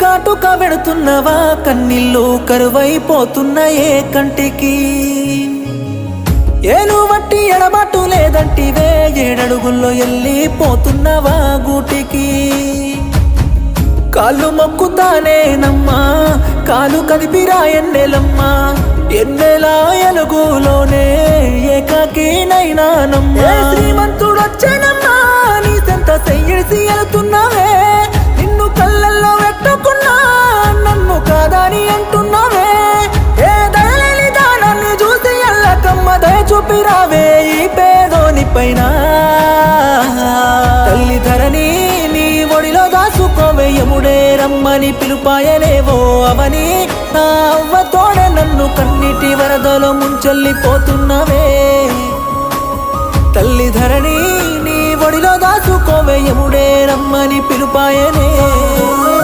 కాటుక పెడుతున్నవా కన్నీళ్ళు కరువైపోతున్నాయే కంటికి ఏను వట్టి ఎడబాటు లేదంటివే ఏడడుగుల్లో వెళ్ళిపోతున్నవా గూటికి కాళ్ళు మొక్కుతానేనమ్మా కాలు కదిపిరా ఎన్నెలమ్మా ఎన్నెలా ఎలుగులోనే ఏకాకినైనానమ్మా శ్రీమంతుడొచ్చానమ్మా నీ సెంత చెయ్యేసి వెళ్తున్నావే నిన్ను కళ్ళల్లో పెట్టుకున్నా నన్ను కాదని అంటున్నావే ఏ దయలేని దానాన్ని చూసి ఎల్లకమ్మ దయ చూపిరావే ఈ పేదోని పైన తల్లి ధరణి నీ ఒడిలో దాసుకోవే యముడే రమ్మని పిలుపాయలేవో అవని నా అవ్వ తోడ నన్ను కన్నీటి వరదలో ముంచెల్లిపోతున్నవే తల్లి ధరణి నీ ఒడిలో దాసుకోవే యముడే రమ్మని పిలుపాయనే